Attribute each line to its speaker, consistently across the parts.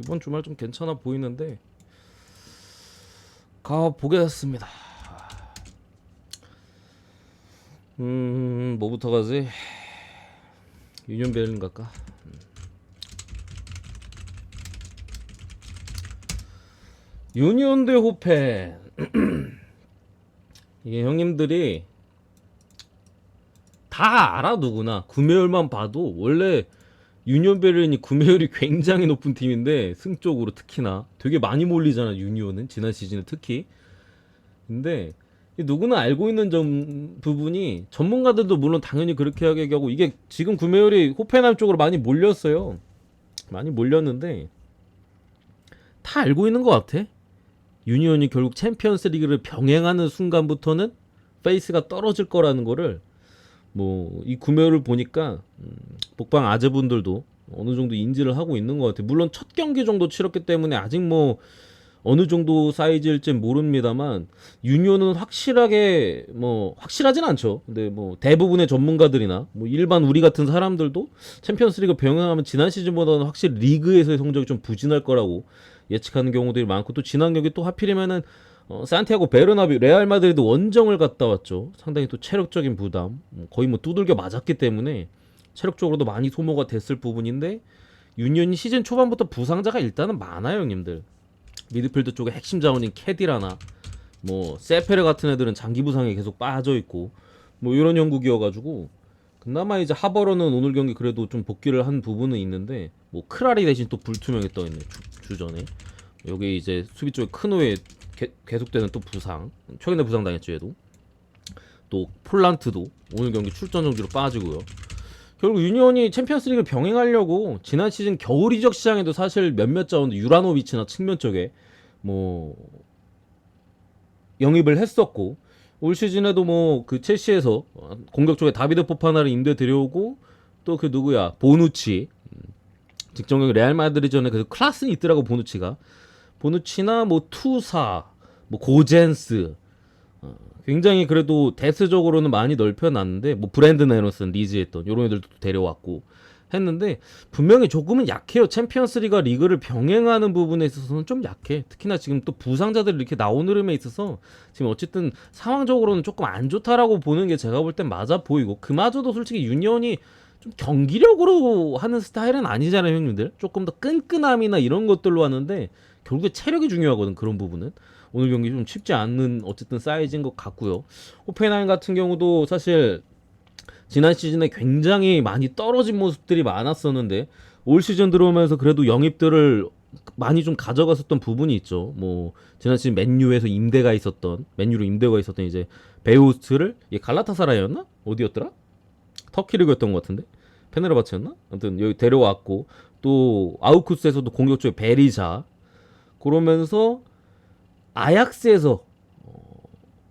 Speaker 1: 이번 주말 좀 괜찮아 보이는데 가보겠습니다. 뭐부터 가지? 유니온 베를린 갈까? 유니온 대 호펜. 이게 형님들이 다 알아. 누구나 구매율만 봐도 원래 유니온 베를린이 구매율이 굉장히 높은 팀인데, 승적으로 특히나 되게 많이 몰리잖아 유니온은, 지난 시즌에 특히. 근데 누구나 알고 있는 부분이, 전문가들도 물론 당연히 그렇게 하고, 이게 지금 구매율이 호펜하임 쪽으로 많이 몰렸어요. 많이 몰렸는데 다 알고 있는 것 같아. 유니온이 결국 챔피언스 리그를 병행하는 순간부터는 페이스가 떨어질 거라는 거를, 뭐 이 구매율을 보니까 복방 아재분들도 어느 정도 인지를 하고 있는 것 같아요. 물론 첫 경기 정도 치렀기 때문에 아직 뭐 어느 정도 사이즈일지 모릅니다만, 유니온은 확실하게, 뭐 확실하진 않죠. 근데 뭐 대부분의 전문가들이나 뭐 일반 우리 같은 사람들도 챔피언스리그 병행하면 지난 시즌보다는 확실히 리그에서의 성적이 좀 부진할 거라고 예측하는 경우들이 많고, 또 지난 경기 또 하필이면은 산티아고 베르나뷰 레알 마드리드 원정을 갔다 왔죠. 상당히 또 체력적인 부담, 거의 뭐 두들겨 맞았기 때문에 체력적으로도 많이 소모가 됐을 부분인데, 유니온이 시즌 초반부터 부상자가 일단은 많아요, 형님들. 미드필드 쪽에 핵심 자원인 캐디라나 뭐 세페르 같은 애들은 장기 부상에 계속 빠져 있고, 뭐 이런 형국이어가지고, 그나마 이제 하버러는 오늘 경기 그래도 좀 복귀를 한 부분은 있는데, 뭐 크라리 대신 또 불투명에 떠 있네 주전에. 여기 이제 수비 쪽에 크노에 계속되는 또 부상, 최근에 부상 당했죠 얘도. 또 폴란트도 오늘 경기 출전 정지로 빠지고요. 결국 유니온이 챔피언스리그를 병행하려고 지난 시즌 겨울 이적 시장에도 사실 몇몇 자원도 유라노비치나 측면 쪽에 뭐 영입을 했었고, 올 시즌에도 뭐 그 첼시에서 공격 쪽에 다비드 포파나를 임대 들여오고, 또 그 누구야 보누치, 직전에 레알 마드리드전에 그 클라스는 있더라고. 보누치나 뭐 투사, 뭐 고젠스, 굉장히 그래도 대스적으로는 많이 넓혀놨는데, 뭐 브랜든 에너슨 리즈 했던 요런 애들도 데려왔고 했는데, 분명히 조금은 약해요. 챔피언스리가 리그를 병행하는 부분에 있어서는 좀 약해. 특히나 지금 또 부상자들이 이렇게 나오는 흐름에 있어서 지금 어쨌든 상황적으로는 조금 안 좋다라고 보는 게 제가 볼 땐 맞아 보이고, 그마저도 솔직히 유니온이 좀 경기력으로 하는 스타일은 아니잖아요, 형님들. 조금 더 끈끈함이나 이런 것들로 하는데, 결국에 체력이 중요하거든, 그런 부분은. 오늘 경기 좀 쉽지 않는 어쨌든 사이즈인 것 같고요. 호펜하임 같은 경우도 사실 지난 시즌에 굉장히 많이 떨어진 모습들이 많았었는데, 올 시즌 들어오면서 그래도 영입들을 많이 좀 가져갔었던 부분이 있죠. 뭐 지난 시즌 맨유에서 맨유로 임대가 있었던 이제 베우스트를, 얘 갈라타사라였나? 어디였더라? 터키 리그였던 것 같은데, 페네르바체였나? 아무튼 여기 데려왔고, 또 아우쿠스에서도 공격 쪽에 베리자, 그러면서 아약스에서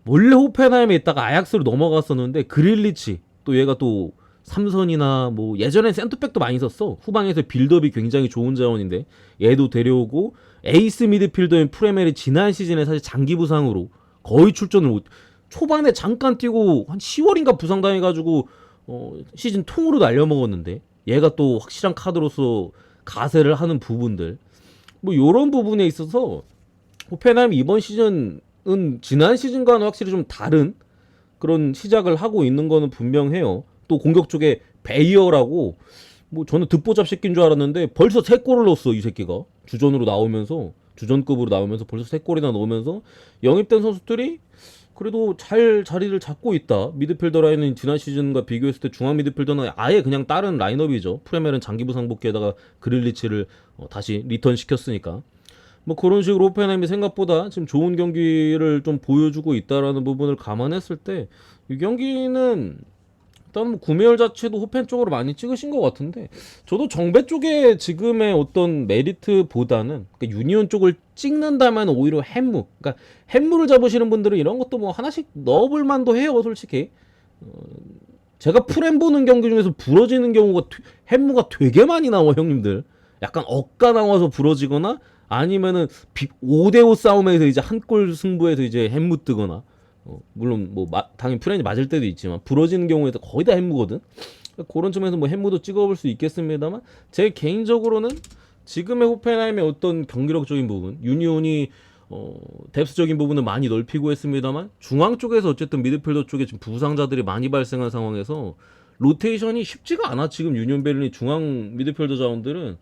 Speaker 1: 원래 호펜하임에 있다가 아약스로 넘어갔었는데, 그릴리치, 또 얘가 또 삼선이나 뭐 예전엔 센터백도 많이 썼어. 후방에서 빌드업이 굉장히 좋은 자원인데 얘도 데려오고, 에이스 미드필더인 프레멜이 지난 시즌에 사실 장기 부상으로 거의 출전을 못, 초반에 잠깐 뛰고 한 10월인가 부상당해가지고 시즌 통으로 날려먹었는데, 얘가 또 확실한 카드로서 가세를 하는 부분들, 뭐 요런 부분에 있어서 호펜하임 이번 시즌은 지난 시즌과는 확실히 좀 다른 그런 시작을 하고 있는 거는 분명해요. 또 공격 쪽에 베이어라고, 뭐 저는 듣보잡 새끼인 줄 알았는데 벌써 3골을 넣었어. 이 새끼가 주전급으로 나오면서 벌써 3골이나 넣으면서, 영입된 선수들이 그래도 잘 자리를 잡고 있다. 미드필더 라인은 지난 시즌과 비교했을 때 중앙 미드필더는 아예 그냥 다른 라인업이죠. 프레멜은 장기 부상 복귀에다가 그릴리치를 다시 리턴 시켰으니까. 뭐 그런 식으로 호펜하임이 생각보다 지금 좋은 경기를 좀 보여주고 있다라는 부분을 감안했을 때, 이 경기는 일단 뭐 구매율 자체도 호펜 쪽으로 많이 찍으신 것 같은데, 저도 정배 쪽에 지금의 어떤 메리트보다는, 그러니까 유니온 쪽을 찍는다면 오히려 햄무, 그러니까 햄무를 잡으시는 분들은 이런 것도 뭐 하나씩 넣어볼 만도 해요, 솔직히. 제가 프렘 보는 경기 중에서 부러지는 경우가 햄무가 되게 많이 나와, 형님들. 약간 억까 나와서 부러지거나, 아니면은 5대5 싸움에서 이제 한 골 승부에서 이제 햄무 뜨거나, 물론 뭐 당연히 프렌이 맞을 때도 있지만 부러지는 경우에도 거의 다 햄무거든. 그런 점에서 뭐 햄무도 찍어볼 수 있겠습니다만, 제 개인적으로는 지금의 호펜하임의 어떤 경기력적인 부분, 유니온이 뎁스적인 부분을 많이 넓히고 했습니다만 중앙 쪽에서 어쨌든 미드필더 쪽에 지금 부상자들이 많이 발생한 상황에서 로테이션이 쉽지가 않아. 지금 유니온 베를린 중앙 미드필더 자원들은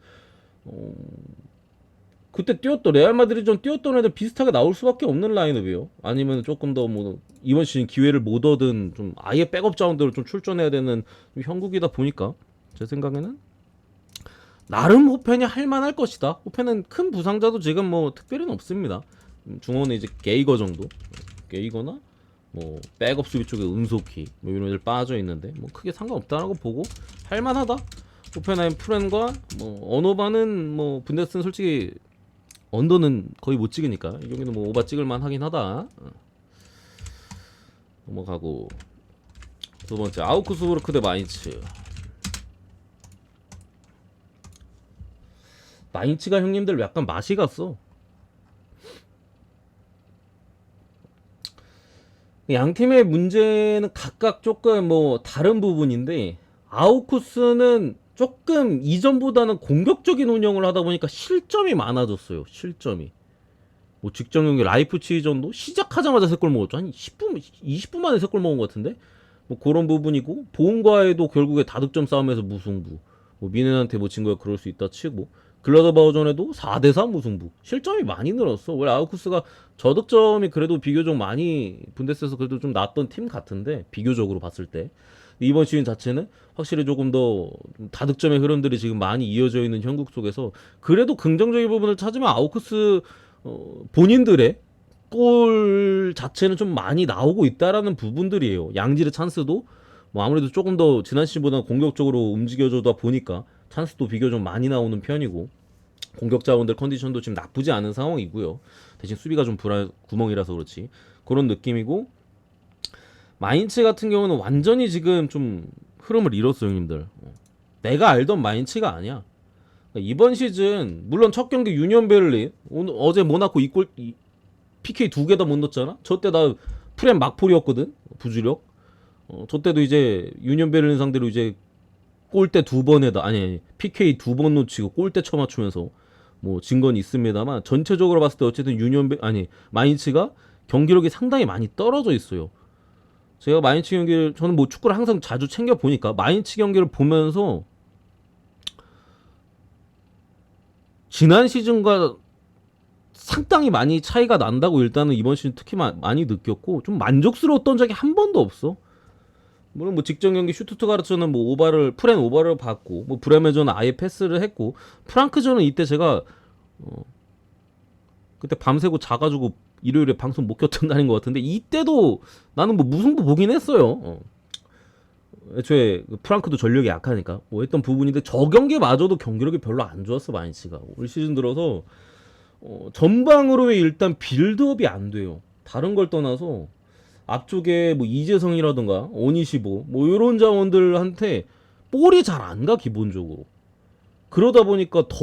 Speaker 1: 그때 뛰었던 레알 마드리드전 뛰었던 애들 비슷하게 나올 수밖에 없는 라인업이에요. 아니면 조금 더 뭐 이번 시즌 기회를 못 얻은 좀 아예 백업 자원들을 좀 출전해야 되는 형국이다 보니까 제 생각에는 나름 호펜이 할만할 것이다. 호펜은 큰 부상자도 지금 뭐 특별히는 없습니다. 중원에 이제 게이거 정도, 게이거나 뭐 백업 수비 쪽에 은소키 뭐 이런 애들 빠져 있는데 뭐 크게 상관없다라고 보고 할만하다. 호펜하임 프렌과 뭐 언어바는 뭐 분데스는 솔직히 언더는 거의 못 찍으니까 이 경기는 뭐 오바 찍을만 하긴 하다. 넘어가고 두 번째 아우크스부르크 대 마인츠. 마인츠가 형님들 약간 맛이 갔어. 양 팀의 문제는 각각 조금 뭐 다른 부분인데 아우쿠스는 조금 이전보다는 공격적인 운영을 하다 보니까 실점이 많아졌어요. 실점이. 뭐 직전 경기 라이프치히전도 시작하자마자 3골 먹었죠. 한 10분, 20분 만에 3골 먹은 것 같은데? 뭐 그런 부분이고 보험과에도 결국에 다득점 싸움에서 무승부. 뭐 미넨한테 뭐 진 거야 그럴 수 있다 치고 글라드바우전에도 4대3 무승부. 실점이 많이 늘었어. 원래 아우쿠스가 저득점이 그래도 비교적 많이 분데스에서 그래도 좀 낮던 팀 같은데 비교적으로 봤을 때 이번 시즌 자체는 확실히 조금 더 다득점의 흐름들이 지금 많이 이어져 있는 형국 속에서 그래도 긍정적인 부분을 찾으면 아우쿠스 본인들의 골 자체는 좀 많이 나오고 있다라는 부분들이에요. 양질의 찬스도 뭐 아무래도 조금 더 지난 시즌보다 공격적으로 움직여주다 보니까 찬스도 비교적 많이 나오는 편이고 공격 자원들 컨디션도 지금 나쁘지 않은 상황이고요. 대신 수비가 좀 구멍이라서 그렇지 그런 느낌이고 마인츠 같은 경우는 완전히 지금 좀 흐름을 잃었어요, 형님들. 내가 알던 마인츠가 아니야. 이번 시즌 물론 첫 경기 유니온 베를린 오늘 어제 모나코 이골 PK 2개 다 못 넣었잖아. 저 때 나 프렘 막폴이었거든. 부주력. 저 때도 이제 유니온 베를린 상대로 이제 골대 2번에다 아니 PK 2번 놓치고 골대 쳐맞추면서 뭐 진 건 있습니다만 전체적으로 봤을 때 어쨌든 마인츠가 경기력이 상당히 많이 떨어져 있어요. 제가 마인츠 경기를 저는 뭐 축구를 항상 자주 챙겨 보니까 마인츠 경기를 보면서 지난 시즌과 상당히 많이 차이가 난다고 일단은 이번 시즌 특히 많이 느꼈고 좀 만족스러웠던 적이 한 번도 없어. 물론 뭐 직전 경기 슈투트가르트는 뭐 프렌 오바를 받고 뭐 브레메전은 아예 패스를 했고 프랑크전은 이때 제가 그때 밤새고 자가지고 일요일에 방송 못 켰던 날인 것 같은데 이때도 나는 뭐 무승부 보긴 했어요. 애초에 프랑크도 전력이 약하니까 뭐 했던 부분인데 저 경기마저도 경기력이 별로 안 좋았어 마인츠가 올 시즌 들어서 전방으로의 일단 빌드업이 안 돼요. 다른 걸 떠나서 앞쪽에 뭐 이재성이라든가 오니시보 뭐 이런 자원들한테 볼이 잘 안 가 기본적으로. 그러다 보니까 더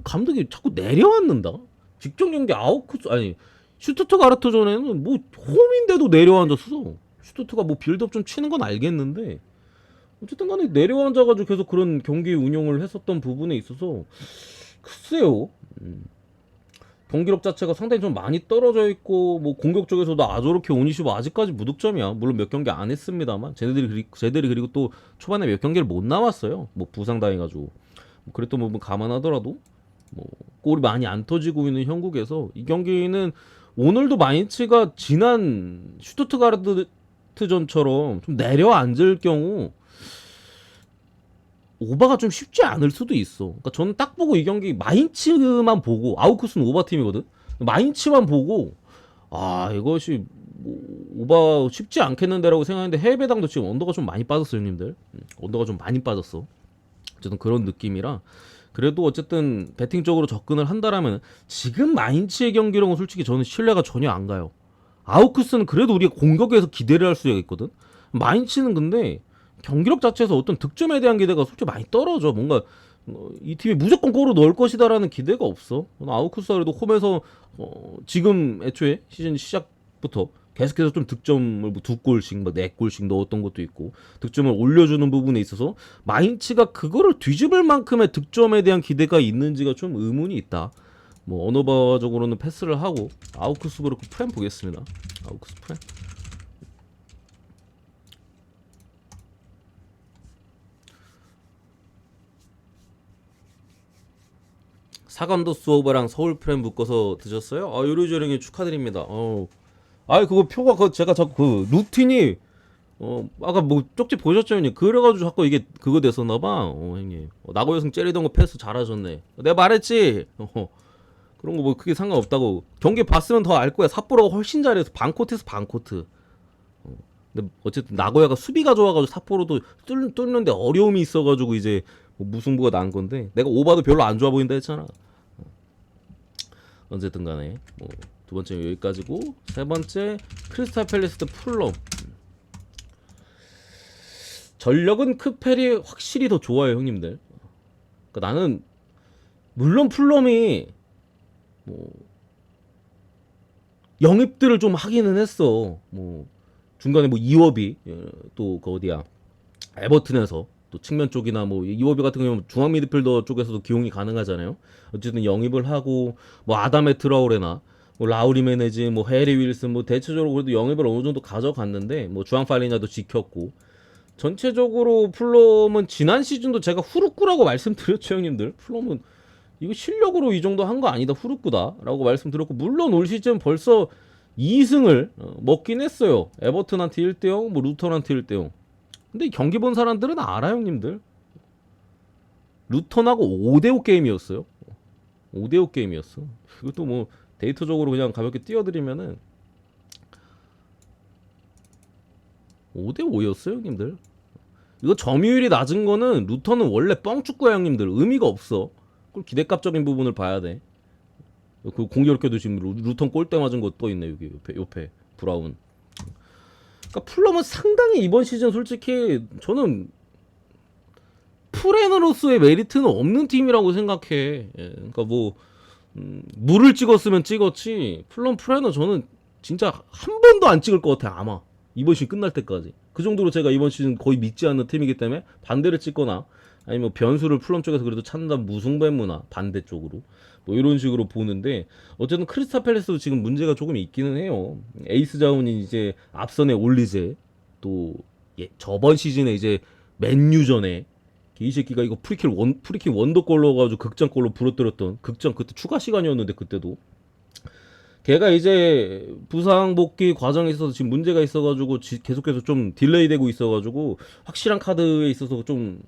Speaker 1: 감독이 자꾸 내려앉는다. 직전 경기 아우크스 아니 슈투트가르트전에는 뭐 홈인데도 내려앉았어. 슈투트가 뭐 빌드업 좀 치는 건 알겠는데 어쨌든 간에 내려앉아가지고 계속 그런 경기 운영을 했었던 부분에 있어서 글쎄요. 경기력 자체가 상당히 좀 많이 떨어져 있고 뭐 공격 쪽에서도 아조르케 오니시보 아직까지 무득점이야. 물론 몇 경기 안 했습니다만 쟤들이 그리고 또 초반에 몇 경기를 못 나왔어요. 뭐 부상 당해가지고 뭐 그랬던 부분 감안하더라도 뭐 골이 많이 안 터지고 있는 형국에서 이 경기는 오늘도 마인츠가 지난 슈투트가르트전처럼 좀 내려앉을 경우 오바가 좀 쉽지 않을 수도 있어. 그러니까 저는 딱 보고 이 경기 마인츠만 보고 아우크스는 오바 팀이거든. 마인츠만 보고 아 이것이 뭐 오바 쉽지 않겠는데라고 생각했는데 해외 배당도 지금 언더가 좀 많이 빠졌어요, 형님들. 언더가 좀 많이 빠졌어. 어쨌든 그런 느낌이라 그래도 어쨌든 배팅 쪽으로 접근을 한다라면 지금 마인츠의 경기력은 솔직히 저는 신뢰가 전혀 안 가요. 아우크스는 그래도 우리가 공격에서 기대를 할 수가 있거든. 마인츠는 근데 경기력 자체에서 어떤 득점에 대한 기대가 솔직히 많이 떨어져. 뭔가 이 팀이 무조건 골을 넣을 것이다라는 기대가 없어. 아우쿠스가 그래도 홈에서 지금 애초에 시즌 시작부터 계속해서 좀 득점을 뭐 2골씩, 뭐 4골씩 넣었던 것도 있고 득점을 올려주는 부분에 있어서 마인츠가 그거를 뒤집을 만큼의 득점에 대한 기대가 있는지가 좀 의문이 있다. 뭐 언어바적으로는 패스를 하고 아우크스부르크 프렘 보겠습니다. 아우크스 프렘. 사감도 수오바랑 서울 프렘 묶어서 드셨어요? 아 요리조령이 축하드립니다. 아 그거 표가 제가 자꾸 그 루틴이 아까 뭐 쪽지 보셨죠 형님? 그래가지고 자꾸 이게 그거 됐었나봐. 형님 나고여성 째리던 거 패스 잘하셨네. 내가 말했지. 그런 거 뭐 크게 상관없다고. 경기 봤으면 더 알 거야. 삿포로가 훨씬 잘해서 반코트에서 반코트. 근데 어쨌든 나고야가 수비가 좋아가지고 삿포로도 뚫는데 어려움이 있어가지고 이제 뭐 무승부가 난 건데 내가 오바도 별로 안 좋아 보인다 했잖아. 어쨌든 간에 뭐 두 번째 여기까지고 세 번째 크리스탈 팰리스 대 풀럼. 전력은 크펠이 확실히 더 좋아요 형님들. 그러니까 나는 물론 풀럼이 뭐 영입들을 좀 하기는 했어. 뭐 중간에 뭐 이워비 또 그 어디야 에버튼에서 또 측면 쪽이나 뭐 이워비 같은 경우는 중앙 미드필더 쪽에서도 기용이 가능하잖아요. 어쨌든 영입을 하고 뭐 아담의 트라우레나 뭐 라우리 메네즈 뭐 해리 윌슨 뭐 대체적으로 그래도 영입을 어느 정도 가져갔는데 뭐 주앙 팔리냐도 지켰고 전체적으로 플럼은 지난 시즌도 제가 후루꾸라고 말씀드렸죠 형님들. 플럼은 이거 실력으로 이 정도 한 거 아니다 후루꾸다라고 말씀드렸고 물론 올 시즌 벌써 2승을 먹긴 했어요. 에버튼한테 1대0 뭐 루턴한테 1대0. 근데 경기 본 사람들은 알아 형님들. 루턴하고 5대5 게임이었어요. 5대5 게임이었어. 이것도 뭐 데이터적으로 그냥 가볍게 띄워드리면은 5대5였어요 형님들. 이거 점유율이 낮은 거는 루턴은 원래 뻥축구야 형님들. 의미가 없어. 그걸 기대값적인 부분을 봐야 돼. 그 공교롭게도 지금 루턴 골대 맞은 거 떠있네 여기 옆에 브라운. 그러니까 풀럼은 상당히 이번 시즌 솔직히 저는 프레너로서의 메리트는 없는 팀이라고 생각해. 예, 그러니까 뭐 물을 찍었으면 찍었지 풀럼 프레너 저는 진짜 한 번도 안 찍을 것 같아 아마 이번 시즌 끝날 때까지. 그 정도로 제가 이번 시즌 거의 믿지 않는 팀이기 때문에 반대를 찍거나 아니면 변수를 플럼 쪽에서 그래도 찾는다면 무승부문화 반대쪽으로 뭐 이런 식으로 보는데 어쨌든 크리스탈 팰리스도 지금 문제가 조금 있기는 해요. 에이스 자원이 이제 앞선에 올리제 또 저번 시즌에 이제 맨유전에 이 새끼가 이거 프리킥 원더골 넣어가지고 극장골로 부러뜨렸던 극장 그때 추가 시간이었는데 그때도 걔가 이제 부상 복귀 과정에 있어서 지금 문제가 있어가지고 계속해서 좀 딜레이 되고 있어가지고 확실한 카드에 있어서 좀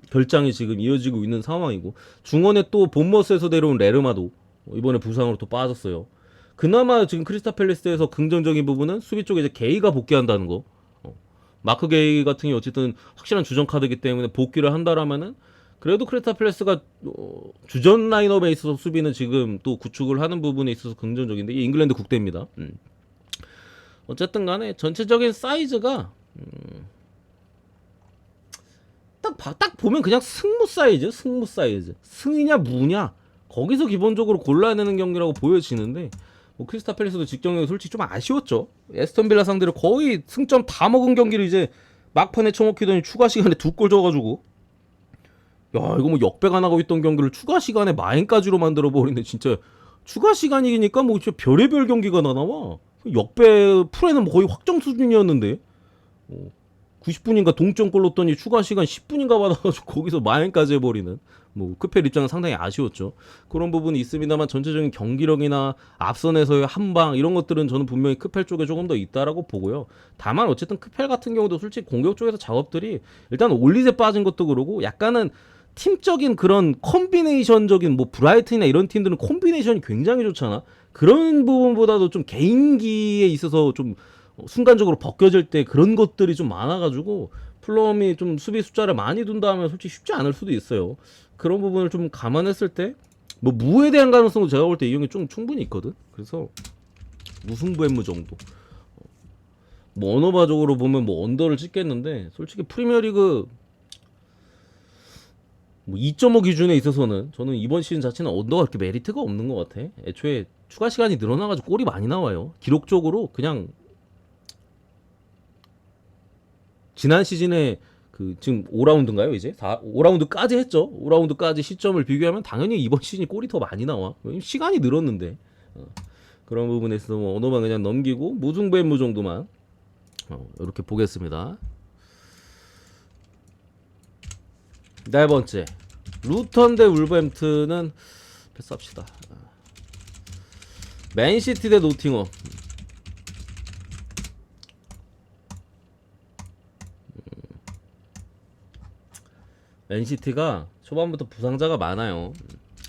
Speaker 1: 결장이 지금 이어지고 있는 상황이고 중원에 또 본머스에서 데려온 레르마도 이번에 부상으로 또 빠졌어요. 그나마 지금 크리스탈 팰리스에서 긍정적인 부분은 수비 쪽에 이제 게이가 복귀한다는 거. 마크 게이 같은 게 어쨌든 확실한 주전 카드이기 때문에 복귀를 한다라면은 그래도 크리스탈 팰리스가 주전 라인업에 있어서 수비는 지금 또 구축을 하는 부분에 있어서 긍정적인데 이 잉글랜드 국대입니다. 어쨌든 간에 전체적인 사이즈가 딱 보면 그냥 승무 사이즈 승이냐 무냐 거기서 기본적으로 골라야 되는 경기라고 보여지는데 뭐 크리스탈 팰리스도 직전에 솔직히 좀 아쉬웠죠. 에스턴 빌라 상대로 거의 승점 다 먹은 경기를 이제 막판에 쳐먹히더니 추가 시간에 2골 줘가지고 야 이거 뭐 역배가 나고 있던 경기를 추가 시간에 마인까지로 만들어 버리네. 진짜 추가 시간이니까 뭐 진짜 별의별 경기가 나와. 역배 풀에는 뭐 거의 확정 수준이었는데 90분인가 동점골 넣었더니 추가 시간 10분인가 받아가지고 거기서 마인까지 해버리는 뭐 크펠 입장은 상당히 아쉬웠죠. 그런 부분이 있습니다만 전체적인 경기력이나 앞선에서의 한방 이런 것들은 저는 분명히 크펠 쪽에 조금 더 있다라고 보고요. 다만 어쨌든 크펠 같은 경우도 솔직히 공격 쪽에서 작업들이 일단 올리제 빠진 것도 그러고 약간은 팀적인 그런 콤비네이션적인 뭐 브라이튼이나 이런 팀들은 콤비네이션이 굉장히 좋잖아. 그런 부분보다도 좀 개인기에 있어서 좀 순간적으로 벗겨질 때 그런 것들이 좀 많아가지고 플럼이 좀 수비 숫자를 많이 둔다 하면 솔직히 쉽지 않을 수도 있어요. 그런 부분을 좀 감안했을 때 뭐 무에 대한 가능성도 제가 볼 때 이 형이 좀 충분히 있거든. 그래서 무승부의 정도. 뭐 언어바적으로 보면 뭐 언더를 찍겠는데 솔직히 프리미어리그 뭐 2.5 기준에 있어서는 저는 이번 시즌 자체는 언더가 그렇게 메리트가 없는 것 같아. 애초에 추가 시간이 늘어나가지고 골이 많이 나와요. 기록적으로 그냥 지난 시즌에 그 지금 5라운드인가요 이제? 5라운드까지 했죠. 5라운드까지 시점을 비교하면 당연히 이번 시즌이 골이 더 많이 나와. 시간이 늘었는데 그런 부분에서 뭐 언어만 그냥 넘기고 무승부의 정도만 이렇게 보겠습니다. 네 번째 루턴 대 울버햄튼은 패스합시다. 맨시티 대 노팅엄. 맨시티가 초반부터 부상자가 많아요.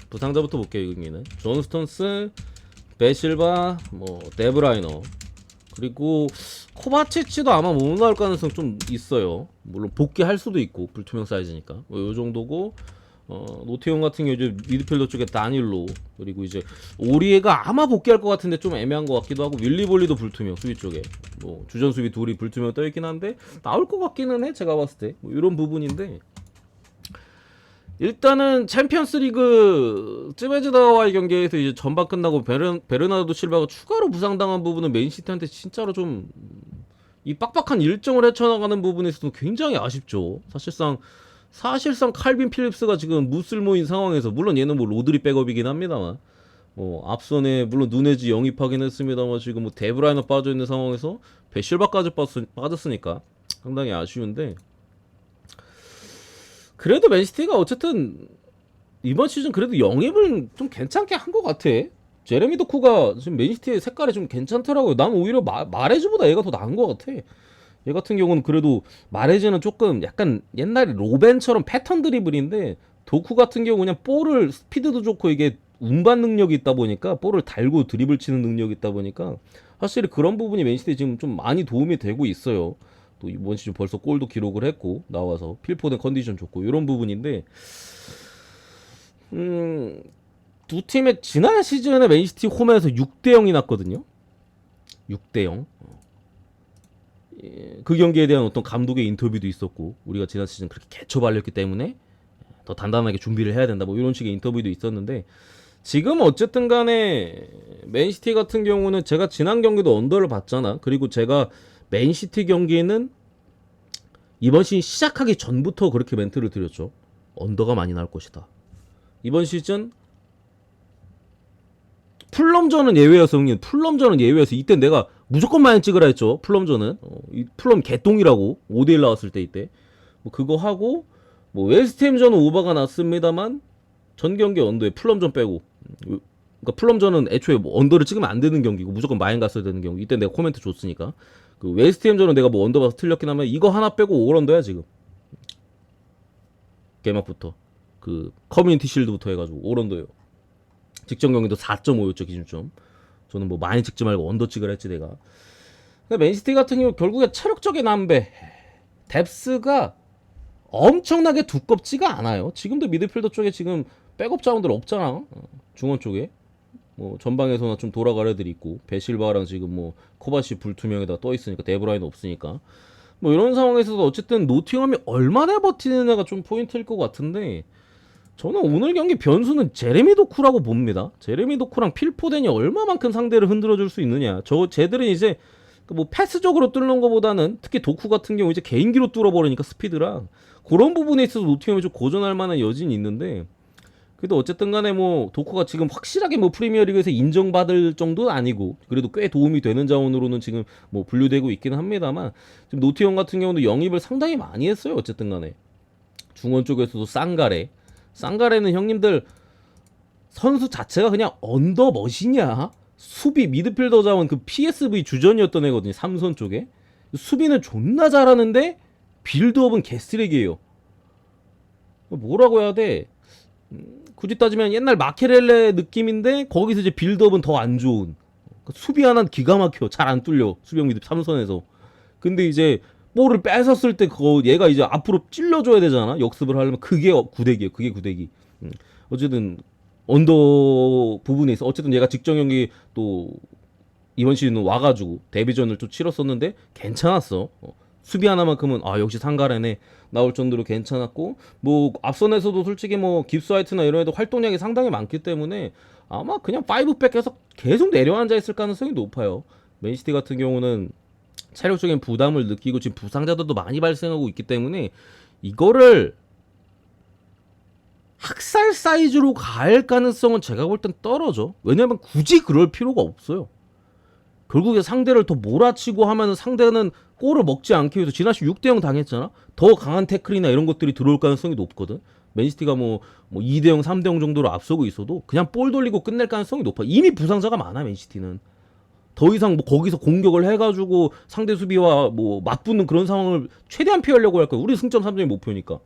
Speaker 1: 부상자부터 볼게요. 여기는 존 스톤스, 베실바, 뭐 데브라이너, 그리고 코바치치도 아마 못 나올 가능성 좀 있어요. 물론 복귀할 수도 있고 불투명 사이즈니까 요 정도고. 노티엄 같은 경우 이제 미드필더 쪽에 다닐로, 그리고 이제 오리에가 아마 복귀할 것 같은데 좀 애매한 것 같기도 하고, 윌리볼리도 불투명 수비 쪽에 뭐 주전 수비 둘이 불투명 떠 있긴 한데 나올 것 같기는 해 제가 봤을 때. 뭐 이런 부분인데 일단은 챔피언스리그 찌베즈다와의 경기에서 이제 전반 끝나고 베르나르도 실바가 추가로 부상당한 부분은 맨시티한테 진짜로 좀 이 빡빡한 일정을 헤쳐나가는 부분에 있어서 굉장히 아쉽죠. 사실상 칼빈 필립스가 지금 무쓸모인 상황에서, 물론 얘는 뭐 로드리 백업이긴 합니다만, 뭐 앞선에 물론 누네지 영입하긴 했습니다만 지금 뭐 데브라이너 빠져 있는 상황에서 베실바까지 빠졌으니까 상당히 아쉬운데, 그래도 맨시티가 어쨌든 이번 시즌 그래도 영입을 좀 괜찮게 한 것 같아. 제레미 도쿠가 지금 맨시티의 색깔이 좀 괜찮더라고요. 난 오히려 마레즈보다 얘가 더 나은 것 같아. 얘 같은 경우는 그래도, 마레즈는 조금 약간 옛날에 로벤처럼 패턴 드리블인데, 도쿠 같은 경우 그냥 볼을 스피드도 좋고 이게 운반 능력이 있다 보니까, 볼을 달고 드리블 치는 능력이 있다 보니까 확실히 그런 부분이 맨시티 지금 좀 많이 도움이 되고 있어요. 또 이번 시즌 벌써 골도 기록을 했고 나와서 필포든 컨디션 좋고 이런 부분인데, 두 팀의 지난 시즌에 맨시티 홈에서 6대0이 났거든요. 6대0. 그 경기에 대한 어떤 감독의 인터뷰도 있었고, 우리가 지난 시즌 그렇게 개처발렸기 때문에 더 단단하게 준비를 해야 된다, 뭐 이런 식의 인터뷰도 있었는데, 지금 어쨌든 간에 맨시티 같은 경우는 제가 지난 경기도 언더를 봤잖아. 그리고 제가 맨시티 경기는 이번 시즌 시작하기 전부터 그렇게 멘트를 드렸죠. 언더가 많이 나올 것이다. 이번 시즌 풀럼전은 예외여서, 형님, 풀럼전은 예외여서 이때 내가 무조건 많이 찍으라 했죠. 풀럼전은 이 풀럼 개똥이라고 5대1 나왔을 때 이때 뭐 그거 하고, 뭐 웨스트햄전은 오버가 났습니다만 전 경기 언더에 풀럼전 빼고, 그러니까 풀럼전은 애초에 뭐 언더를 찍으면 안 되는 경기고 무조건 마인 갔어야 되는 경기. 이때 내가 코멘트 줬으니까. 그 웨스트햄전은 내가 뭐 언더 봐서 틀렸긴 하면 이거 하나 빼고 오언더야 지금. 개막부터 그 커뮤니티 실드부터 해가지고 오언더예요. 직전 경기도 4.5였죠 기준점. 저는 뭐 많이 찍지 말고 언더 찍으라 했지 내가. 근데 맨시티 같은 경우 결국에 체력적인 남배, 뎁스가 엄청나게 두껍지가 않아요. 지금도 미드필더 쪽에 지금 백업 자원들 없잖아. 중원 쪽에 뭐 전방에서나 좀 돌아갈 애들이 있고, 베실바랑 지금 뭐 코바시 불투명에다 떠 있으니까, 데브라인 없으니까, 뭐 이런 상황에서도 어쨌든 노팅엄이 얼마나 버티느냐가 좀 포인트일 것 같은데, 저는 오늘 경기 변수는 제레미 도쿠라고 봅니다. 제레미 도쿠랑 필포덴이 얼마만큼 상대를 흔들어줄 수 있느냐. 쟤들은 이제 뭐 패스적으로 뚫는 것보다는, 특히 도쿠 같은 경우 이제 개인기로 뚫어버리니까 스피드랑 그런 부분에 있어서 노팅엄이 좀 고전할 만한 여진이 있는데, 그래도 어쨌든 간에 뭐 도쿠가 지금 확실하게 뭐 프리미어리그에서 인정받을 정도는 아니고 그래도 꽤 도움이 되는 자원으로는 지금 뭐 분류되고 있기는 합니다만, 지금 노팅엄 같은 경우는 영입을 상당히 많이 했어요. 어쨌든 간에 중원 쪽에서도 쌍가레는 형님들 선수 자체가 그냥 언더 머신이야. 수비 미드필더 자원 그 PSV 주전이었던 애거든요. 삼선 쪽에 수비는 존나 잘하는데 빌드업은 개쓰레기예요. 뭐라고 해야 돼? 굳이 따지면 옛날 마케렐레 느낌인데 거기서 이제 빌드업은 더 안 좋은. 수비 하나는 기가 막혀. 잘 안 뚫려. 수비형 미드 삼선에서. 근데 이제 볼을 뺏었을 때 그거 얘가 이제 앞으로 찔러줘야 되잖아. 역습을 하려면 그게 구대기예요. 그게 구대기. 어쨌든 언더 부분에 있어. 어쨌든 얘가 직전 경기 또 이번 시즌은 와가지고 데뷔전을 좀 치렀었는데 괜찮았어. 수비 하나만큼은 역시 상가래네 나올 정도로 괜찮았고, 뭐 앞선에서도 솔직히 뭐 깁스 화이트나 이런 애도 활동량이 상당히 많기 때문에 아마 그냥 5백 해서 계속 내려앉아 있을 가능성이 높아요. 맨시티 같은 경우는 체력적인 부담을 느끼고 지금 부상자들도 많이 발생하고 있기 때문에 이거를 학살 사이즈로 갈 가능성은 제가 볼 땐 떨어져. 왜냐면 굳이 그럴 필요가 없어요. 결국에 상대를 더 몰아치고 하면 상대는 골을 먹지 않기 위해서 지난 시즌 6대0 당했잖아. 더 강한 태클이나 이런 것들이 들어올 가능성이 높거든. 맨시티가 뭐 2대0, 3대0 정도로 앞서고 있어도 그냥 볼 돌리고 끝낼 가능성이 높아. 이미 부상자가 많아 맨시티는. 더 이상 뭐 거기서 공격을 해가지고 상대 수비와 뭐 맞붙는 그런 상황을 최대한 피하려고 할 거야. 우리 승점 3점이 목표니까.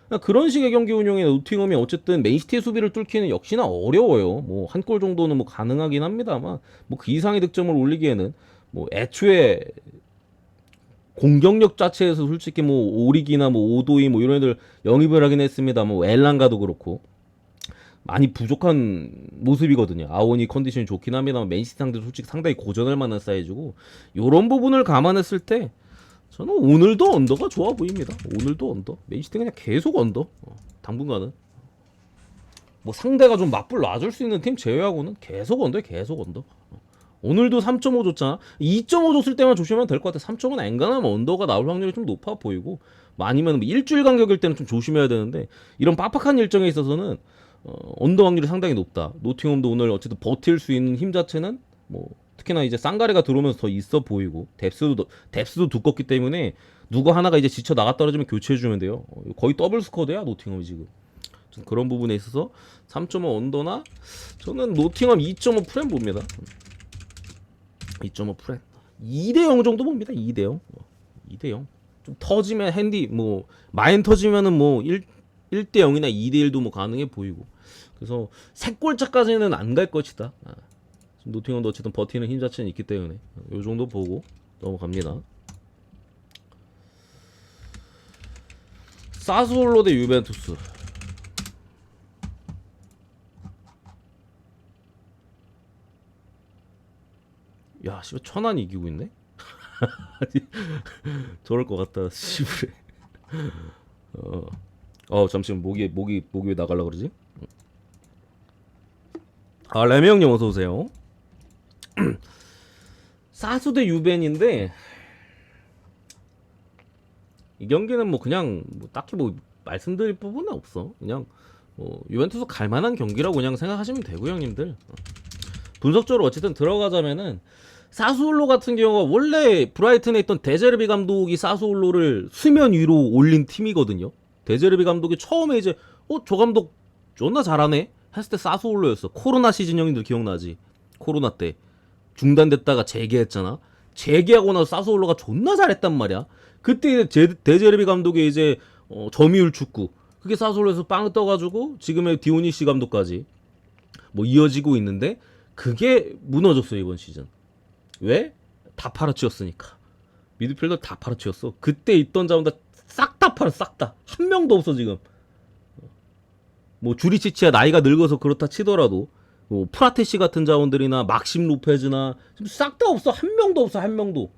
Speaker 1: 그러니까 그런 식의 경기 운영에 노팅엄이 어쨌든 맨시티의 수비를 뚫기는 역시나 어려워요. 뭐 한 골 정도는 뭐 가능하긴 합니다만 뭐 그 이상의 득점을 올리기에는 뭐 애초에 공격력 자체에서 솔직히 뭐 오리기나 뭐 오도이 뭐 이런 애들 영입을 하긴 했습니다. 뭐 엘랑가도 그렇고 많이 부족한 모습이거든요. 아오니 컨디션이 좋긴 합니다만 맨시티 상대도 솔직히 상당히 고전할 만한 사이즈고 요런 부분을 감안했을 때 저는 오늘도 언더가 좋아 보입니다. 오늘도 언더. 맨시티 그냥 계속 언더. 당분간은 뭐 상대가 좀 맞불 놔줄 수 있는 팀 제외하고는 계속 언더에 계속 언더. 오늘도 3.5 줬잖아. 2.5 줬을 때만 조심하면 될 것 같아. 3.5는 앵간하면 언더가 나올 확률이 좀 높아 보이고 아니면 뭐 일주일 간격일 때는 좀 조심해야 되는데 이런 빡빡한 일정에 있어서는 언더 확률이 상당히 높다. 노팅엄도 오늘 어쨌든 버틸 수 있는 힘 자체는 뭐 특히나 이제 쌍가레가 들어오면서 더 있어 보이고 뎁스도 두껍기 때문에 누가 하나가 이제 지쳐 나가 떨어지면 교체해주면 돼요. 거의 더블 스쿼드야 노팅엄이 지금. 그런 부분에 있어서 3.5 언더나 저는 노팅엄 2.5 프렘 봅니다. 2.5 프렘 2대0 정도 봅니다. 2대0 2대0 좀 터지면 핸디 뭐 마인 터지면은 뭐 1대0이나 2대1도 뭐 가능해 보이고 그래서 3골차까지는 안 갈 것이다. 노팅엄도 어쨌든 버티는 힘 자체는 있기 때문에 요 정도 보고 넘어갑니다. 사스올로 대 유벤투스. 야, 씨발 천안이 이기고 있네. 저럴 것 같다. 씨발. 잠시만 목이 왜 나가려 그러지? 레미 형님 어서 오세요. 사수 대 유벤인데 이 경기는 뭐 그냥 뭐 딱히 뭐 말씀드릴 부분은 없어. 그냥 뭐 유벤투스 갈만한 경기라고 그냥 생각하시면 되고요, 형님들. 분석적으로 어쨌든 들어가자면은 사수올로 같은 경우가 원래 브라이튼에 있던 데제르비 감독이 사수올로를 수면 위로 올린 팀이거든요. 데제르비 감독이 처음에 이제 저 감독 존나 잘하네 했을 때 사수올로였어. 코로나 시즌 형님들 기억나지? 코로나 때 중단됐다가 재개했잖아. 재개하고 나서 사수올로가 존나 잘했단 말이야. 그때 데제르비 감독의 이제 점유율 축구 그게 사수올로에서 빵 떠가지고 지금의 디오니시 감독까지 뭐 이어지고 있는데 그게 무너졌어요 이번 시즌. 왜? 다 팔아치웠으니까. 미드필더 다 팔아치웠어. 그때 있던 자원들 싹 다 팔아 싹 다. 한 명도 없어 지금. 뭐 주리치치야 나이가 늙어서 그렇다 치더라도 뭐 프라테시 같은 자원들이나 막심 로페즈나 지금 싹 다 없어. 한 명도 없어 한 명도.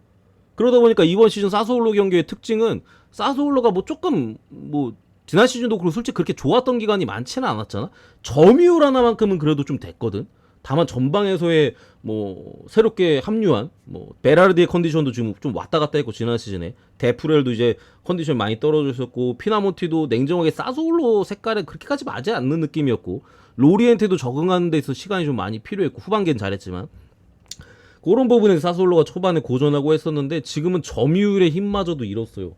Speaker 1: 그러다 보니까 이번 시즌 사스올로 경기의 특징은 사스올로가 뭐 조금 뭐 지난 시즌도 그렇고 솔직히 그렇게 좋았던 기간이 많지는 않았잖아. 점유율 하나만큼은 그래도 좀 됐거든. 다만 전방에서의 뭐 새롭게 합류한 뭐 베라르디의 컨디션도 지금 좀 왔다 갔다 했고 지난 시즌에 데프렐도 이제 컨디션 많이 떨어졌었고 피나몬티도 냉정하게 사소올로 색깔에 그렇게까지 맞지 않는 느낌이었고 로리엔테도 적응하는 데 있어서 시간이 좀 많이 필요했고 후반기엔 잘했지만 그런 부분에서 사소올로가 초반에 고전하고 했었는데 지금은 점유율의 힘마저도 잃었어요.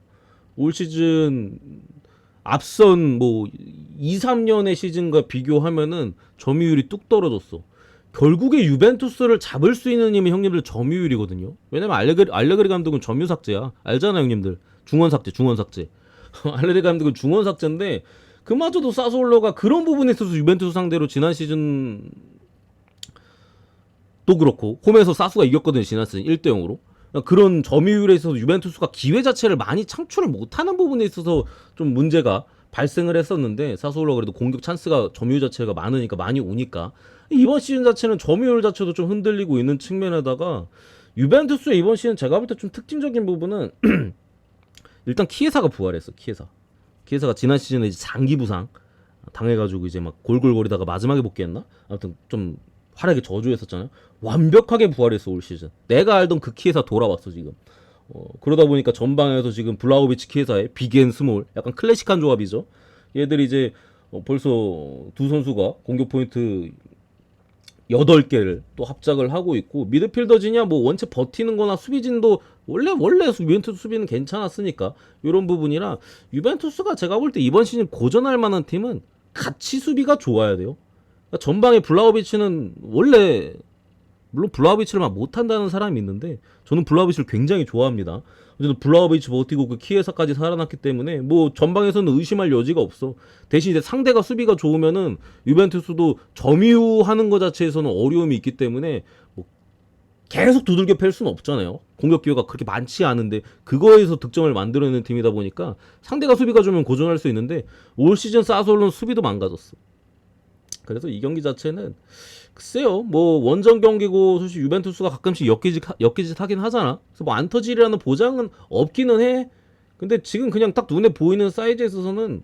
Speaker 1: 올 시즌 앞선 뭐 2, 3년의 시즌과 비교하면은 점유율이 뚝 떨어졌어. 결국에 유벤투스를 잡을 수 있는 힘이 형님들 점유율이거든요. 왜냐면 알레그리 감독은 점유 삭제야. 알잖아 형님들. 중원 삭제. 알레그리 감독은 중원 삭제인데 그마저도 사소올로가 그런 부분에 있어서 유벤투스 상대로 지난 시즌 또 그렇고 홈에서 사수가 이겼거든요. 지난 시즌 1대0으로. 그런 점유율에 있어서 유벤투스가 기회 자체를 많이 창출을 못하는 부분에 있어서 좀 문제가 발생을 했었는데 사소올로가 그래도 공격 찬스가 점유율 자체가 많으니까 많이 오니까 이번 시즌 자체는 점유율 자체도 좀 흔들리고 있는 측면에다가 유벤투스의 이번 시즌 제가 볼 때 좀 특징적인 부분은 일단 키에사가 부활했어. 키에사가 지난 시즌에 이제 장기 부상 당해가지고 이제 막 골골거리다가 마지막에 복귀했나? 아무튼 좀 활약에 저조했었잖아요. 완벽하게 부활했어 올 시즌. 내가 알던 그 키에사 돌아왔어 지금. 그러다 보니까 전방에서 지금 블라우비치 키에사의 빅앤 스몰 약간 클래식한 조합이죠. 얘들이 이제 벌써 두 선수가 공격 포인트 8개를 또 합작을 하고 있고, 미드필더진이야 뭐 원체 버티는 거나 수비진도 원래 유벤투스 수비는 괜찮았으니까 이런 부분이라, 유벤투스가 제가 볼 때 이번 시즌 고전할 만한 팀은 같이 수비가 좋아야 돼요. 그러니까 전방에 블라우비치는 원래, 물론 블라우비치를 막 못한다는 사람이 있는데 저는 블라우비치를 굉장히 좋아합니다. 어쨌든 블라우비치 버티고 그 키에사까지 살아났기 때문에 뭐 전방에서는 의심할 여지가 없어. 대신 이제 상대가 수비가 좋으면은 유벤투스도 점유하는 것 자체에서는 어려움이 있기 때문에 뭐 계속 두들겨 팰 수는 없잖아요. 공격 기회가 그렇게 많지 않은데 그거에서 득점을 만들어내는 팀이다 보니까 상대가 수비가 좋으면 고전할 수 있는데, 올 시즌 사솔로는 수비도 망가졌어. 그래서 이 경기 자체는 글쎄요, 뭐 원정 경기고 솔직히 유벤투스가 가끔씩 엮기짓 하긴 하잖아. 그래서 뭐 안 터지리라는 보장은 없기는 해. 근데 지금 그냥 딱 눈에 보이는 사이즈에 있어서는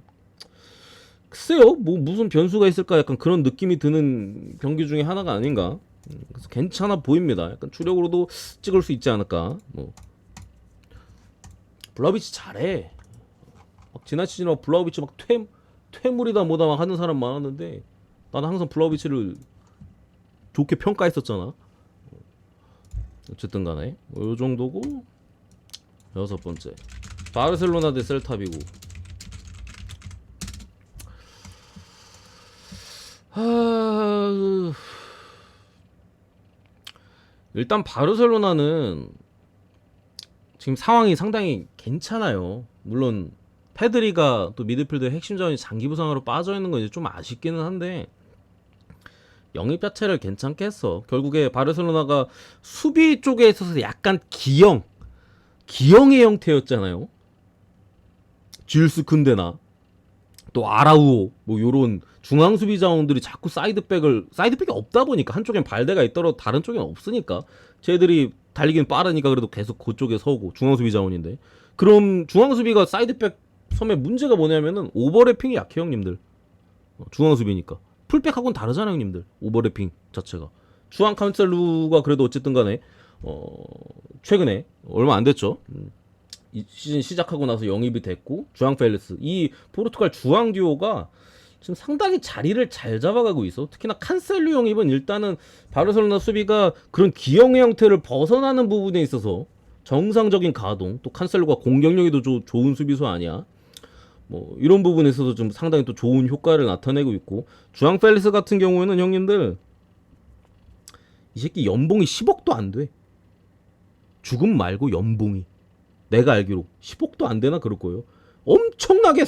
Speaker 1: 글쎄요, 뭐 무슨 변수가 있을까, 약간 그런 느낌이 드는 경기 중에 하나가 아닌가. 그래서 괜찮아 보입니다. 약간 주력으로도 찍을 수 있지 않을까. 뭐 블라우비치 잘해. 막 지난 시즌에 막 블라우비치 막 퇴물이다 뭐다 막 하는 사람 많았는데 나는 항상 블라우비치를 좋게 평가했었잖아. 어쨌든 간에 뭐 요 정도고, 여섯 번째 바르셀로나 대 셀타비고. 일단 바르셀로나는 지금 상황이 상당히 괜찮아요. 물론 페드리가 또 미드필더의 핵심 자원이 장기 부상으로 빠져 있는 건 이제 좀 아쉽기는 한데, 영입 자체를 괜찮게 했어. 결국에 바르셀로나가 수비 쪽에 있어서 약간 기형의 형태였잖아요. 질스 쿤데나 또 아라우오 뭐 요런 중앙 수비 자원들이 자꾸 사이드백이 없다 보니까, 한쪽엔 발대가 있더라도 다른 쪽엔 없으니까 쟤들이 달리기는 빠르니까 그래도 계속 그쪽에 서고, 중앙 수비 자원인데. 그럼 중앙 수비가 사이드백 섬의 문제가 뭐냐면은 오버래핑이 약해 형님들. 중앙 수비니까 풀백하고는 다르잖아요 형님들. 오버래핑 자체가. 주앙 칸셀루가 그래도 어쨌든 간에 최근에 얼마 안 됐죠. 이 시즌 시작하고 나서 영입이 됐고, 주앙 펠레스, 이 포르투갈 주앙 듀오가 지금 상당히 자리를 잘 잡아가고 있어. 특히나 칸셀루 영입은 일단은 바르셀로나 수비가 그런 기형의 형태를 벗어나는 부분에 있어서 정상적인 가동, 또 칸셀루가 공격력이 더 좋은 수비수 아니야. 뭐 이런 부분에 있어서 좀 상당히 또 좋은 효과를 나타내고 있고, 주앙 펠리스 같은 경우에는 형님들 이 새끼 연봉이 10억도 안 돼. 죽음 말고 연봉이, 내가 알기로 10억도 안 되나 그럴 거예요. 엄청나게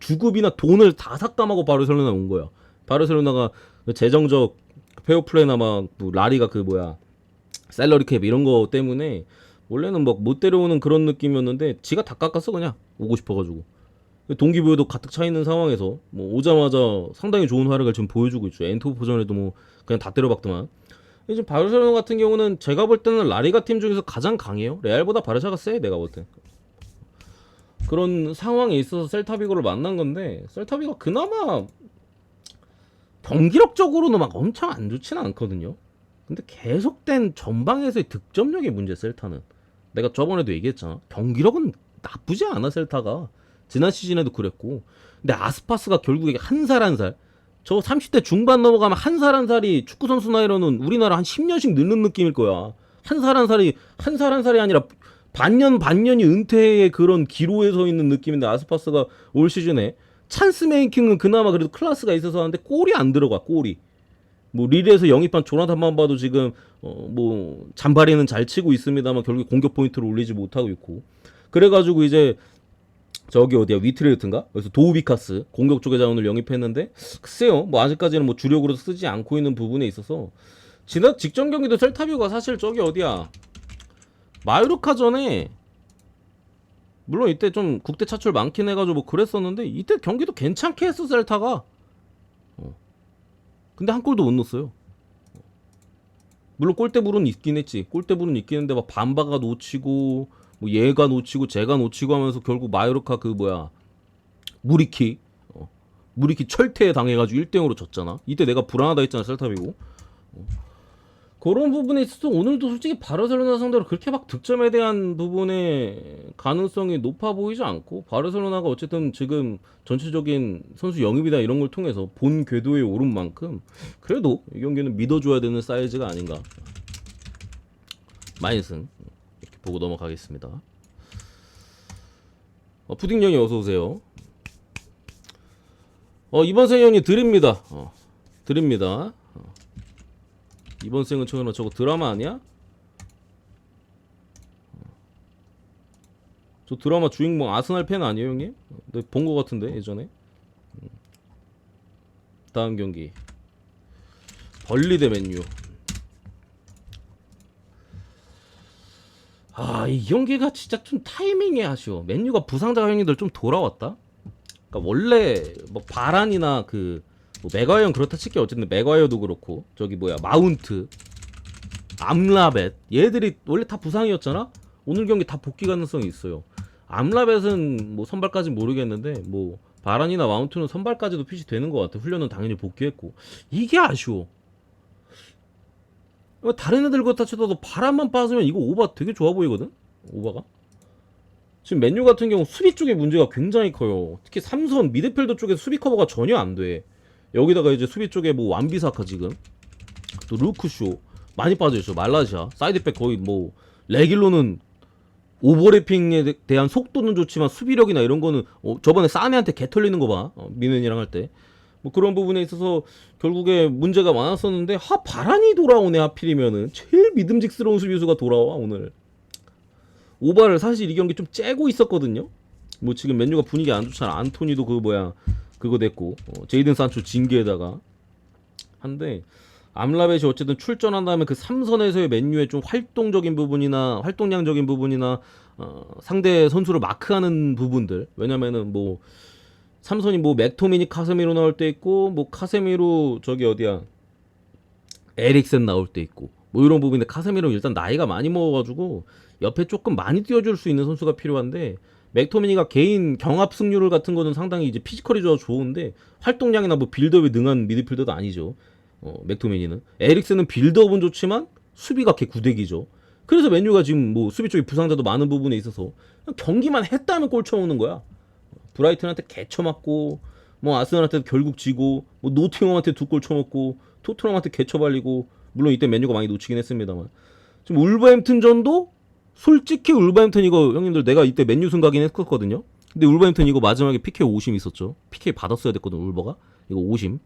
Speaker 1: 주급이나 돈을 다 삭감하고 바르셀로나 온 거야. 바르셀로나가 재정적 페어플레이나 막 뭐 라리가 그 뭐야 셀러리 캡 이런 거 때문에 원래는 막 못 데려오는 그런 느낌이었는데 지가 다 깎았어. 그냥 오고 싶어가지고. 동기부여도 가득 차 있는 상황에서 뭐 오자마자 상당히 좋은 활약을 지금 보여주고 있죠. 엔토포전에도 뭐 그냥 다 때려박더만. 지금 바르셀로나 같은 경우는 제가 볼 때는 라리가 팀 중에서 가장 강해요. 레알보다 바르샤가 세, 내가 볼 때. 그런 상황에 있어서 셀타비고를 만난 건데, 셀타비고 그나마 경기력적으로는 막 엄청 안 좋지는 않거든요. 근데 계속된 전방에서의 득점력의 문제, 셀타는. 내가 저번에도 얘기했잖아. 경기력은 나쁘지 않아, 셀타가. 지난 시즌에도 그랬고. 근데 아스파스가 결국에 한 살 한 살, 저 30대 중반 넘어가면 한 살 한 살이 축구 선수 나이로는 우리나라 한 10년씩 늦는 느낌일 거야. 한 살 한 살이 아니라 반년이 은퇴의 그런 기로에 서 있는 느낌인데, 아스파스가 올 시즌에 찬스 메이킹은 그나마 그래도 클래스가 있어서 하는데 골이 안 들어가. 골이 뭐 릴에서 영입한 조나단만 봐도 지금 뭐 잔바리는 잘 치고 있습니다만 결국 공격 포인트를 올리지 못하고 있고, 그래가지고 이제 저기 어디야, 위트레흐트인가? 그래서 도우비카스 공격 쪽의 자원을 영입했는데, 글쎄요, 뭐 아직까지는 뭐 주력으로 쓰지 않고 있는 부분에 있어서. 지난 직전 경기도 셀타비오가 사실 저기 어디야, 마요르카 전에, 물론 이때 좀 국대 차출 많긴 해가지고 뭐 그랬었는데, 이때 경기도 괜찮게 했어 셀타가. 근데 한 골도 못 넣었어요. 물론 골대불은 있긴 했지. 골대불은 있긴 했는데 막 반바가 놓치고 뭐 얘가 놓치고 제가 놓치고 하면서 결국 마요르카 그 뭐야 무리키 무리키 철퇴 당해가지고 1대0으로 졌잖아. 이때 내가 불안하다 했잖아, 셀타비고. 그런 부분에 있어서 오늘도 솔직히 바르셀로나 상대로 그렇게 막 득점에 대한 부분의 가능성이 높아 보이지 않고, 바르셀로나가 어쨌든 지금 전체적인 선수 영입이나 이런 걸 통해서 본 궤도에 오른 만큼 그래도 이 경기는 믿어줘야 되는 사이즈가 아닌가. 마인승 이렇게 보고 넘어가겠습니다. 푸딩형이 어서오세요. 이번 생형이 드립니다. 드립니다. 이번 생은 저거 드라마 아니야? 저 드라마 주인공 아스날 팬 아니에요 형님? 네, 본거 같은데 예전에. 다음 경기 벌리 대 맨유. 이 경기가 진짜 좀 타이밍이 아쉬워. 맨유가 부상자 형님들 좀 돌아왔다. 그러니까 원래 뭐 바란이나 뭐 맥과이어는 그렇다 칠게. 어쨌든 맥과이어도 그렇고 저기 뭐야 마운트, 암라벳 얘들이 원래 다 부상이었잖아. 오늘 경기 다 복귀 가능성이 있어요. 암라벳은 뭐 선발까지 모르겠는데 뭐 바란이나 마운트는 선발까지도 핏이 되는 것 같아. 훈련은 당연히 복귀했고. 이게 아쉬워. 다른 애들 같아 쳐도 바람만 빠지면 이거 오바 되게 좋아 보이거든. 오바가 지금 맨유 같은 경우 수비 쪽에 문제가 굉장히 커요. 특히 삼선 미드필더 쪽에 수비 커버가 전혀 안 돼. 여기다가 이제 수비 쪽에 뭐 완비사카 지금 또 루크쇼 많이 빠져있어. 말라시아 사이드백 거의 뭐 레길로는 오버래핑에 대한 속도는 좋지만 수비력이나 이런 거는 저번에 사네한테 개 털리는 거 봐. 미넨이랑 할 때 뭐 그런 부분에 있어서 결국에 문제가 많았었는데 바란이 돌아오네. 하필이면은 제일 믿음직스러운 수비수가 돌아와. 오늘 오바를 사실 이 경기 좀 째고 있었거든요. 뭐 지금 맨유가 분위기 안 좋잖아. 안토니도 그거 됐고 제이든 산초 징계에다가 한데, 암라벳이 어쨌든 출전한 다음에 그 삼선에서의 맨유의 좀 활동적인 부분이나 활동량적인 부분이나 상대 선수를 마크하는 부분들. 왜냐면은 뭐 삼선이 뭐 맥토미니 카세미로 나올 때 있고 뭐 카세미로 저기 어디야 에릭센 나올 때 있고 뭐 이런 부분인데, 카세미로 일단 나이가 많이 먹어가지고 옆에 조금 많이 뛰어줄 수 있는 선수가 필요한데, 맥토미니가 개인 경합 승률 같은 거는 상당히 이제 피지컬이 좋은데 활동량이나 뭐 빌드업에 능한 미드필더도 아니죠. 맥토미니는. 에릭센은 빌드업은 좋지만 수비가 걔 구대기죠. 그래서 맨유가 지금 뭐 수비 쪽에 부상자도 많은 부분에 있어서 경기만 했다면 골 쳐먹는 거야. 브라이튼한테 개 쳐맞고 뭐 아스널한테 결국 지고 뭐 노팅엄한테 2골 쳐먹고 토트넘한테 개 쳐발리고, 물론 이때 맨유가 많이 놓치긴 했습니다만, 지금 울버햄튼전도 솔직히 울버햄튼 이거 형님들 내가 이때 맨유 승가긴 했었거든요. 근데 울버햄튼 이거 마지막에 PK 50 있었죠. PK 받았어야 됐거든 울버가. 이거 50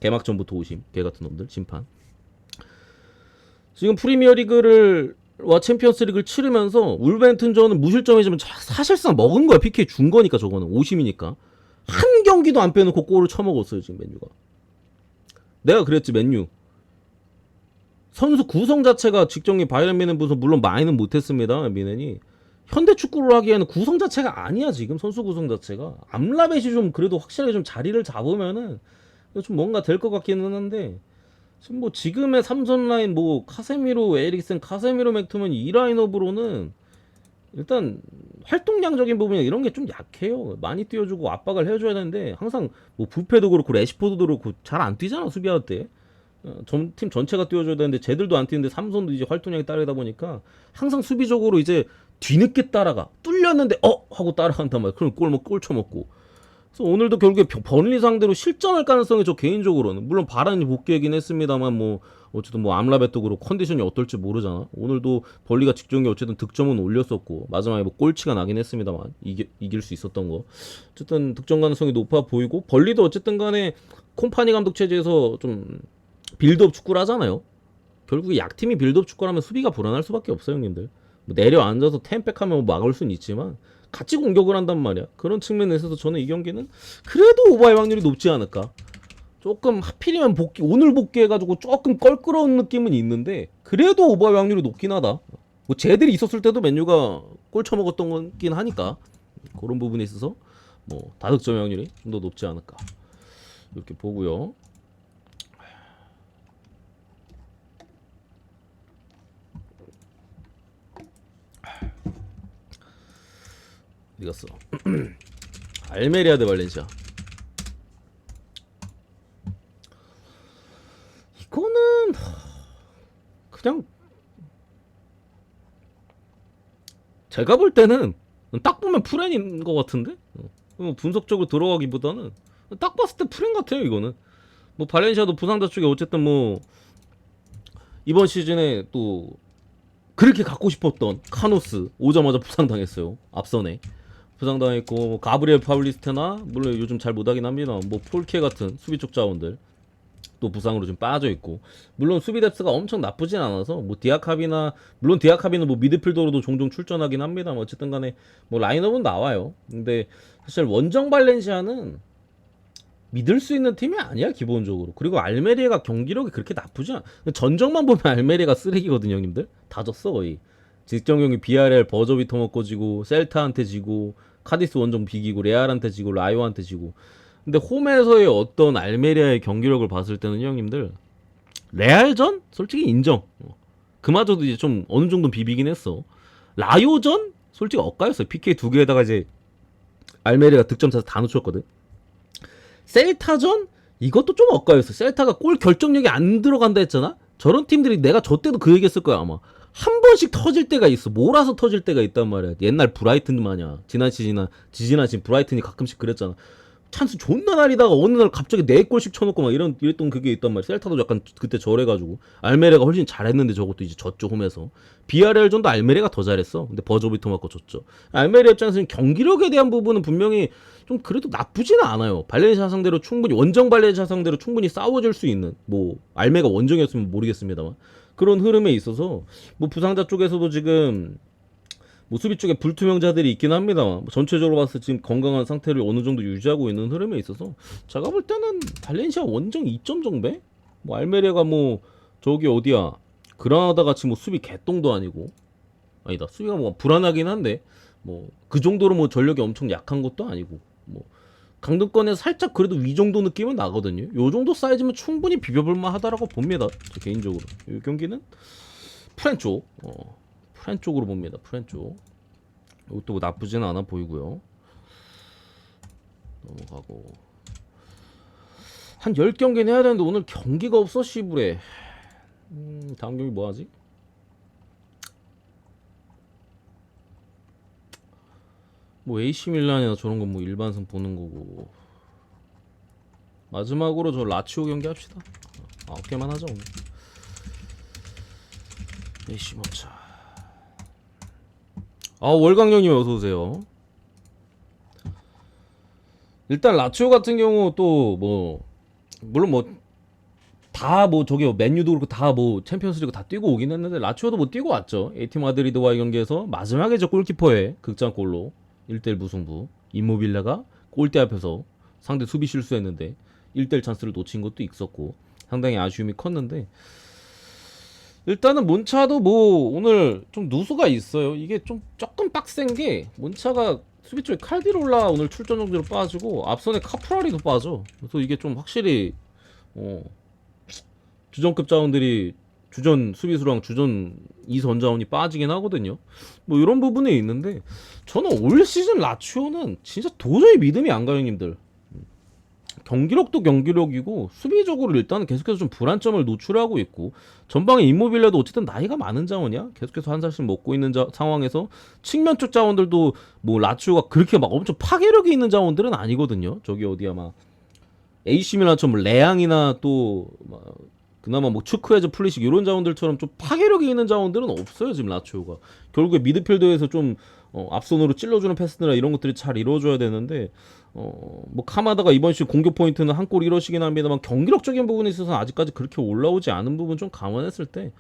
Speaker 1: 개막전부터 50 개같은 놈들 심판. 지금 프리미어리그를 와 챔피언스리그를 치르면서 울버햄튼전은 무실점이지만 사실상 먹은 거야. PK 준 거니까. 저거는 50이니까 한 경기도 안 빼놓고 골을 쳐먹었어요 지금 맨유가. 내가 그랬지. 맨유 선수 구성 자체가 직전에 바이에른 뮌헨 분석 물론 많이는 못했습니다. 뮌헨이 현대 축구를 하기에는 구성 자체가 아니야. 지금 선수 구성 자체가. 암라벳이 좀 그래도 확실하게 좀 자리를 잡으면은 좀 뭔가 될 것 같기는 한데, 지금 뭐 지금의 삼선 라인 뭐 카세미로 에릭센 카세미로 맥투맨 이 라인업으로는 일단 활동량적인 부분이 이런 게 좀 약해요. 많이 뛰어주고 압박을 해줘야 되는데 항상 뭐 부페도 그렇고 레시포드도 그렇고 잘 안 뛰잖아 수비할 때. 팀 전체가 뛰어줘야 되는데 쟤들도 안 뛰는데 삼선도 이제 활동량이 따르다 보니까 항상 수비적으로 이제 뒤늦게 따라가. 뚫렸는데 하고 따라간단 말이야. 그럼 골 쳐먹고. 그래서 오늘도 결국에 버닐리 상대로 실전할 가능성이 저 개인적으로는, 물론 바란이 복귀하긴 했습니다만 뭐 어쨌든 뭐 암라벳도 그렇고 컨디션이 어떨지 모르잖아. 오늘도 벌리가 직전에 어쨌든 득점은 올렸었고 마지막에 뭐 골치가 나긴 했습니다만 이길 수 있었던 거. 어쨌든 득점 가능성이 높아 보이고, 벌리도 어쨌든 간에 콤파니 감독 체제에서 좀 빌드업 축구를 하잖아요. 결국에 약팀이 빌드업 축구를 하면 수비가 불안할 수밖에 없어요 형님들. 뭐 내려앉아서 템백하면 막을 수는 있지만 같이 공격을 한단 말이야. 그런 측면에서 저는 이 경기는 그래도 오버의 확률이 높지 않을까. 조금 하필이면 오늘 복귀해가지고 조금 껄끄러운 느낌은 있는데 그래도 오버의 확률이 높긴 하다. 뭐 쟤들이 있었을 때도 맨유가 골 쳐먹었던 거긴 하니까 그런 부분에 있어서 뭐 다득점의 확률이 좀 더 높지 않을까 이렇게 보고요. 어디 갔어? 알메리아 대 발렌시아. 이거는 그냥 제가 볼 때는 딱 보면 프렌인 것 같은데 분석적으로 들어가기보다는 딱 봤을 때 프렌 같아요. 이거는 뭐 발렌시아도 부상자 쪽에 어쨌든 뭐 이번 시즌에 또 그렇게 갖고 싶었던 카노스 오자마자 부상당했어요. 앞선에 부상당했고 뭐 가브리엘 파울리스테나 물론 요즘 잘 못하긴 합니다. 뭐 폴케 같은 수비 쪽 자원들 또 부상으로 좀 빠져 있고 물론 수비 뎁스가 엄청 나쁘진 않아서 뭐 디아카비나 물론 디아카비는 뭐 미드필더로도 종종 출전하긴 합니다. 뭐 어쨌든 간에 뭐 라인업은 나와요. 근데 사실 원정 발렌시아는 믿을 수 있는 팀이 아니야 기본적으로. 그리고 알메리아가 경기력이 그렇게 나쁘지 않아. 전적만 보면 알메리아가 쓰레기거든요 형님들. 다 졌어 거의. 직전 경기 비아레알 버저비터 먹고 지고 셀타한테 지고 카디스 원정 비기고 레알한테 지고 라이오한테 지고. 근데 홈에서의 어떤 알메리아의 경기력을 봤을 때는 형님들 레알전 솔직히 인정. 그마저도 이제 좀 어느 정도 비비긴 했어. 라이오전 솔직히 엇가였어요. PK 두 개에다가 이제 알메리아가 득점 차서 다 놓쳤거든. 셀타전 이것도 좀 엇가였어. 셀타가 골 결정력이 안 들어간다 했잖아. 저런 팀들이 내가 저 때도 그 얘기했을 거야 아마. 한 번씩 터질 때가 있어. 몰아서 터질 때가 있단 말이야. 옛날 브라이튼 마냥 지난 시즌 브라이튼이 가끔씩 그랬잖아. 찬스 존나 날리다가 어느 날 갑자기 4골씩 쳐놓고 막 이랬던 그게 있단 말이야. 셀타도 약간 그때 저래가지고 알메레가 훨씬 잘했는데 저것도 이제 졌죠 홈에서. 비아레알전도 알메레가 더 잘했어. 근데 버저비터 맞고 졌죠. 알메레 입장에서는 경기력에 대한 부분은 분명히 좀 그래도 나쁘지는 않아요. 발렌시아 상대로 충분히 원정 발렌시아 상대로 충분히 싸워줄 수 있는 뭐 알메가 원정이었으면 모르겠습니다만 그런 흐름에 있어서 뭐 부상자 쪽에서도 지금 뭐 수비 쪽에 불투명자들이 있긴 합니다만 뭐 전체적으로 봤을 때 지금 건강한 상태를 어느 정도 유지하고 있는 흐름에 있어서 제가 볼 때는 발렌시아 원정 2점 정배? 뭐 알메리아가 뭐 저기 어디야 그라나다 같이 뭐 수비 개똥도 아니고 아니다 수비가 뭐 불안하긴 한데 뭐 그 정도로 뭐 전력이 엄청 약한 것도 아니고 뭐 강등권에서 살짝 그래도 위 정도 느낌은 나거든요. 요 정도 사이즈면 충분히 비벼볼만 하다라고 봅니다. 저 개인적으로 이 경기는 프렌 쪽 프렌 쪽으로 봅니다. 프렌 쪽 이것도 뭐 나쁘지는 않아 보이고요. 넘어가고 한 10경기는 해야 되는데 오늘 경기가 없어 씨부레. 다음 경기 뭐하지? 뭐 AC 밀란이나 저런 건 뭐 일반선 보는 거고 마지막으로 저 라치오 경기 합시다. 9개만 하자 오늘. AC 먹자. 월강령님 어서오세요. 일단 라치오 같은 경우 또 뭐 물론 뭐 다 뭐 저기 맨유도 그렇고 다 뭐 챔피언스리그 다 뛰고 오긴 했는데 라치오도 뭐 뛰고 왔죠. 에티 마드리드와의 경기에서 마지막에 저 골키퍼의 극장골로 1대1 무승부. 임모빌레가 골대 앞에서 상대 수비 실수했는데 1대1 찬스를 놓친 것도 있었고 상당히 아쉬움이 컸는데 일단은 몬차도 뭐 오늘 좀 누수가 있어요. 이게 좀 조금 빡센 게 몬차가 수비 쪽에 칼디롤라 오늘 출전 정지로 빠지고 앞선에 카프라리도 빠져. 그래서 이게 좀 확실히 주전급 자원들이 주전 수비수랑 주전 2선 자원이 빠지긴 하거든요. 뭐 이런 부분이 있는데 저는 올 시즌 라치오는 진짜 도저히 믿음이 안 가요 형님들. 경기력도 경기력이고 수비적으로 일단은 계속해서 좀 불안점을 노출하고 있고 전방에 임모빌레도 어쨌든 나이가 많은 자원이야. 계속해서 한 살씩 먹고 있는 상황에서 측면 쪽 자원들도 뭐 라치오가 그렇게 막 엄청 파괴력이 있는 자원들은 아니거든요. 저기 어디야 막 AC 밀란처럼 레앙이나 또 그나마 뭐 추크헤즈 플리식 이런 자원들처럼 좀 파괴력이 있는 자원들은 없어요 지금 라치오가. 결국에 미드필더에서 좀 앞선으로 찔러주는 패스나 이런 것들이 잘 이루어져야 되는데 뭐 카마다가 이번 시즌 공격 포인트는 한 골 이러시긴 합니다만 경기력적인 부분에 있어서 아직까지 그렇게 올라오지 않은 부분 좀 감안했을 때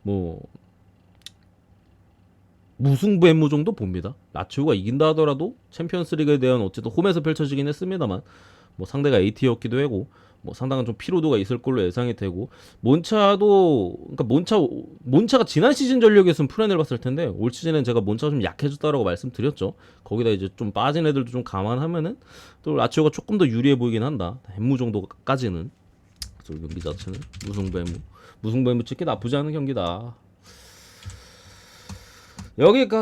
Speaker 1: 뭐 무승부무 정도 봅니다. 라치오가 이긴다 하더라도 챔피언스리그에 대한 어쨌든 홈에서 펼쳐지긴 했습니다만 뭐 상대가 AT였기도 하고 뭐 상당한 좀 피로도가 있을 걸로 예상이 되고 몬차도 그러니까 몬차가 지난 시즌 전력이었으면 프렌을 봤을 텐데 올 시즌엔 제가 몬차가 좀 약해졌다라고 말씀드렸죠. 거기다 이제 좀 빠진 애들도 좀 감안하면은 또 라치오가 조금 더 유리해 보이긴 한다. 햄무 정도까지는. 그래서 경기 자체는 무승부 찍기 나쁘지 않은 경기다. 여기까지.